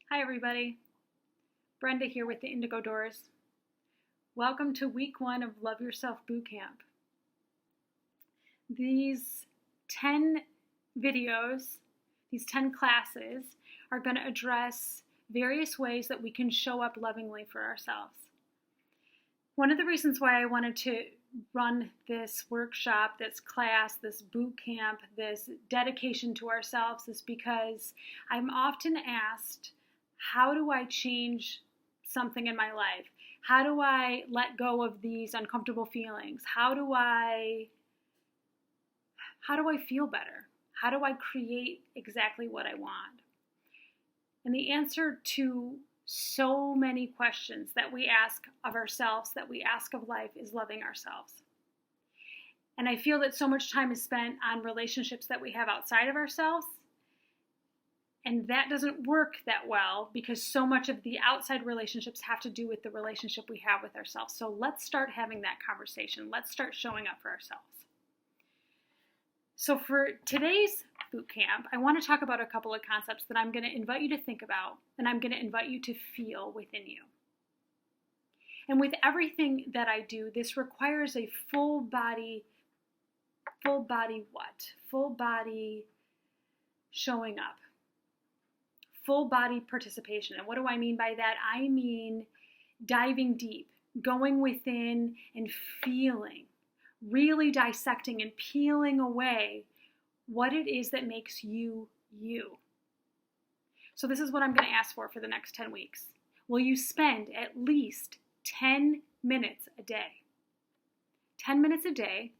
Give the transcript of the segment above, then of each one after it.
Hi everybody, Brenda here with the Indigo Doors. Welcome to week 1 of Love Yourself Bootcamp. These 10 videos, these 10 classes are going to address various ways that we can show up lovingly for ourselves. One of the reasons why I wanted to run this workshop, this class, this boot camp, this dedication to ourselves is because I'm often asked, how do I change something in my life? How do I let go of these uncomfortable feelings? How do I feel better? How do I create exactly what I want? And the answer to so many questions that we ask of ourselves, that we ask of life, is loving ourselves. And I feel that so much time is spent on relationships that we have outside of ourselves. And that doesn't work that well because so much of the outside relationships have to do with the relationship we have with ourselves. So let's start having that conversation. Let's start showing up for ourselves. So for today's boot camp, I want to talk about a couple of concepts that I'm going to invite you to think about, and I'm going to invite you to feel within you. And with everything that I do, this requires a full body what? Full body showing up. Full body participation. And what do I mean by that? I mean diving deep, going within and feeling, really dissecting and peeling away what it is that makes you, you. So this is what I'm going to ask for the next 10 weeks. Will you spend at least 10 minutes a day? 10 minutes a day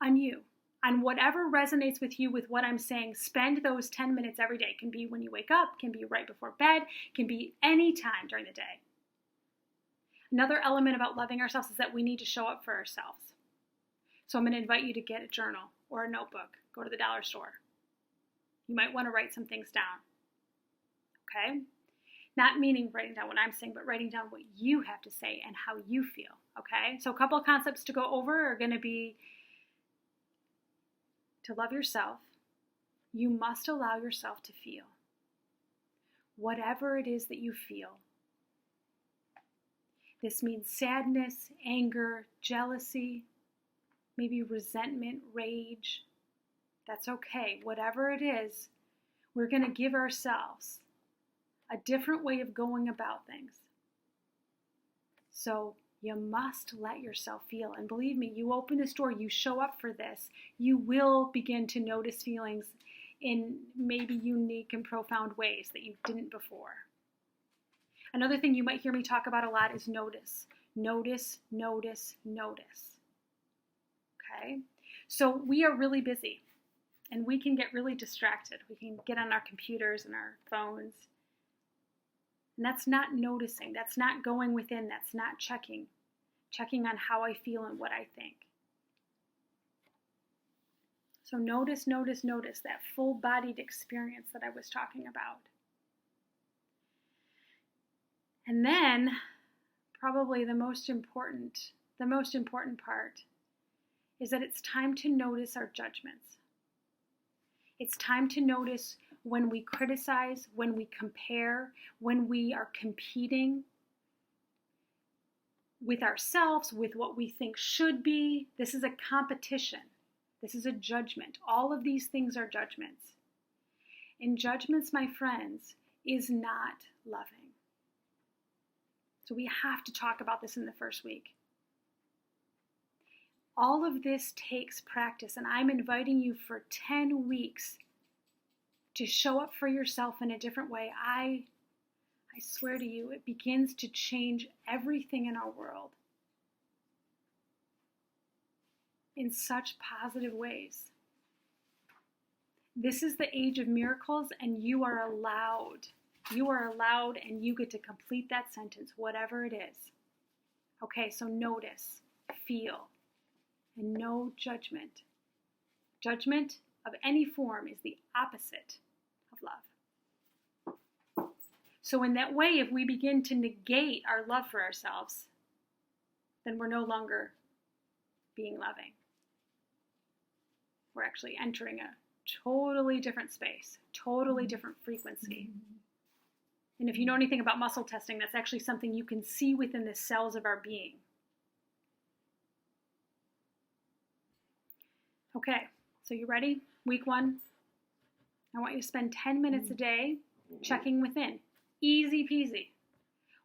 on you. On whatever resonates with you with what I'm saying, spend those 10 minutes every day. It can be when you wake up, can be right before bed, can be any time during the day. Another element about loving ourselves is that we need to show up for ourselves. So I'm going to invite you to get a journal or a notebook. Go to the dollar store. You might want to write some things down. Okay? Not meaning writing down what I'm saying, but writing down what you have to say and how you feel. Okay? So a couple of concepts to go over are going to be: to love yourself, you must allow yourself to feel. Whatever it is that you feel. This means sadness, anger, jealousy, maybe resentment, rage. That's okay. Whatever it is, we're going to give ourselves a different way of going about things. So you must let yourself feel. And believe me, you open this door, you show up for this, you will begin to notice feelings in maybe unique and profound ways that you didn't before. Another thing you might hear me talk about a lot is notice. Notice, notice, notice. Okay? So we are really busy and we can get really distracted. We can get on our computers and our phones. And that's not noticing. That's not going within. That's not checking on how I feel and what I think. So notice, notice, notice that full-bodied experience that I was talking about. And then, probably the most important part is that it's time to notice our judgments. It's time to notice when we criticize, when we compare, when we are competing with ourselves, with what we think should be. This is a competition. This is a judgment. All of these things are judgments. And judgments, my friends, is not loving. So we have to talk about this in the first week. All of this takes practice, and I'm inviting you for 10 weeks to show up for yourself in a different way. I swear to you, it begins to change everything in our world in such positive ways. This is the age of miracles, and you are allowed. You are allowed, and you get to complete that sentence, whatever it is. Okay, so notice, feel, and no judgment. Judgment of any form is the opposite of love. So in that way, if we begin to negate our love for ourselves, then we're no longer being loving. We're actually entering a totally different space, totally different frequency. Mm-hmm. And this is where I want to start. So I want to start with the And if you know anything about muscle testing, that's actually something you can see within the cells of our being. Okay, so you ready? Week 1. I want you to spend 10 minutes a day checking within. Easy peasy.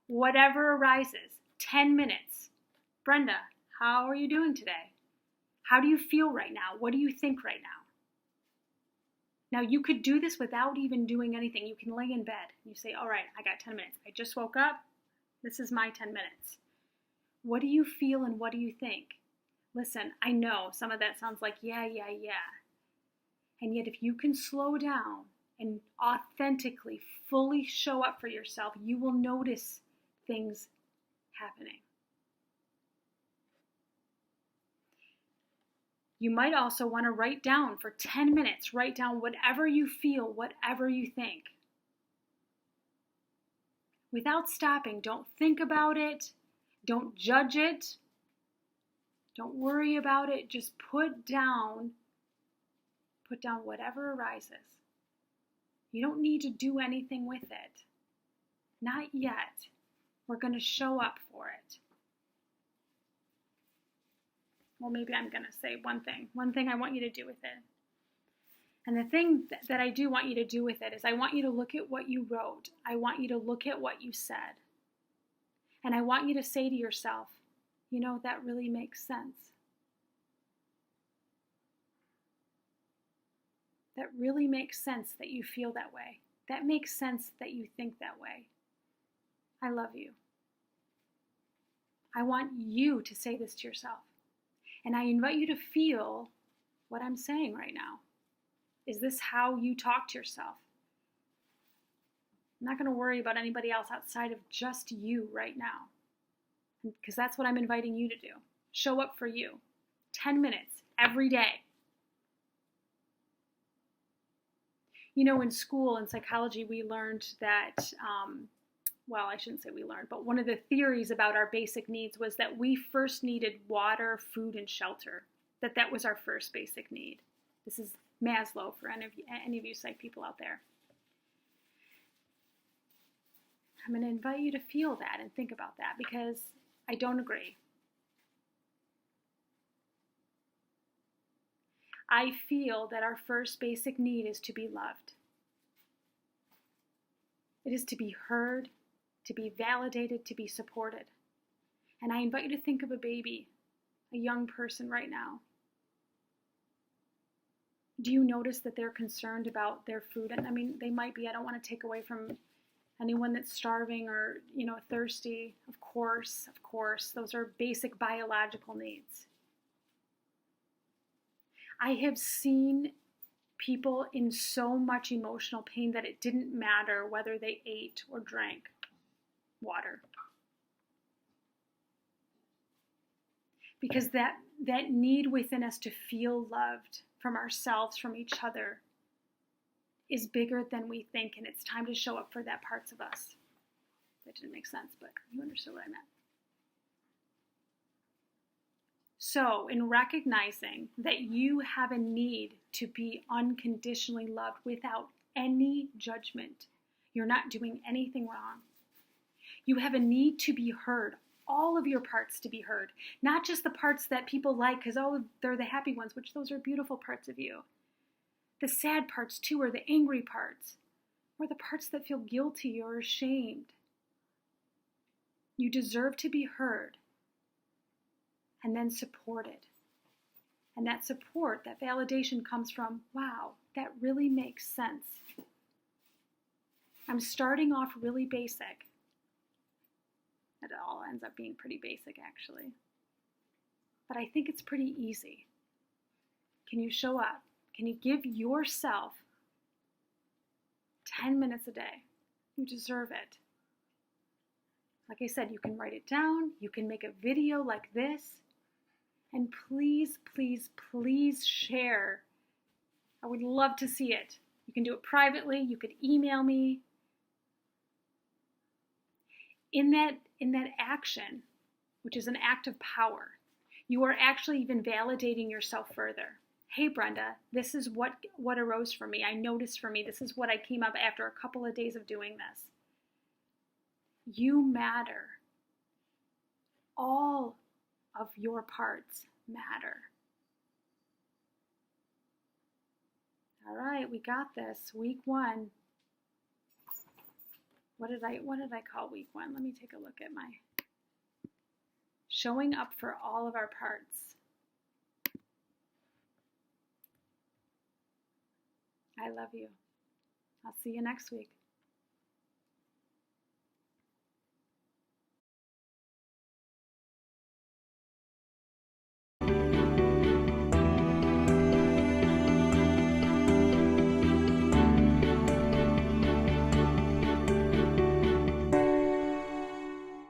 Whatever arises, 10 minutes. Brenda, how are you doing today? How do you feel right now? What do you think right now? Now, you could do this without even doing anything. You can lay in bed. You say, all right, I got 10 minutes. I just woke up. This is my 10 minutes. What do you feel and what do you think? Listen, I know some of that sounds like, yeah. And yet if you can slow down and authentically, fully show up for yourself, you will notice things happening. You might also want to write down for 10 minutes, write down whatever you feel, whatever you think. Without stopping, don't think about it, don't judge it, don't worry about it, just put down whatever arises. You don't need to do anything with it. Not yet. We're going to show up for it. Well, maybe I'm going to say one thing I want you to do with it. And the thing that I do want you to do with it is I want you to look at what you wrote. I want you to look at what you said. And I want you to say to yourself, you know, that really makes sense. That really makes sense that you feel that way. That makes sense that you think that way. I love you. I want you to say this to yourself. And I invite you to feel what I'm saying right now. Is this how you talk to yourself? I'm not going to worry about anybody else outside of just you right now. Because that's what I'm inviting you to do. Show up for you. 10 minutes every day. You know, in school, in psychology, we learned that, well, I shouldn't say we learned, but one of the theories about our basic needs was that we first needed water, food, and shelter. That was our first basic need. This is Maslow for any of you psych people out there. I'm going to invite you to feel that and think about that because I don't agree. I feel that our first basic need is to be loved. It is to be heard, to be validated, to be supported. And I invite you to think of a baby, a young person right now. Do you notice that they're concerned about their food? And I mean, they might be. I don't want to take away from anyone that's starving or, thirsty. Of course, those are basic biological needs. I have seen people in so much emotional pain that it didn't matter whether they ate or drank water. Because that need within us to feel loved from ourselves, from each other, is bigger than we think, and it's time to show up for that parts of us. That didn't make sense, but you understood what I meant. So, in recognizing that you have a need to be unconditionally loved without any judgment, you're not doing anything wrong. You have a need to be heard, all of your parts to be heard, not just the parts that people like because, they're the happy ones, which those are beautiful parts of you. The sad parts too, or the angry parts, or the parts that feel guilty or ashamed. You deserve to be heard. And then supported. And that support, that validation comes from, wow, that really makes sense. I'm starting off really basic. It all ends up being pretty basic, actually. But I think it's pretty easy. Can you show up? Can you give yourself 10 minutes a day? You deserve it. Like I said, you can write it down. You can make a video like this. And please, please, please share. I would love to see it. You can do it privately. You could email me. In that action, which is an act of power, you are actually even validating yourself further. Hey, Brenda, this is what arose for me. I noticed for me. This is what I came up after a couple of days of doing this. You matter. All of your parts matter. All right, we got this. Week 1. What did I call week 1? Let me take a look at my showing up for all of our parts. I love you. I'll see you next week.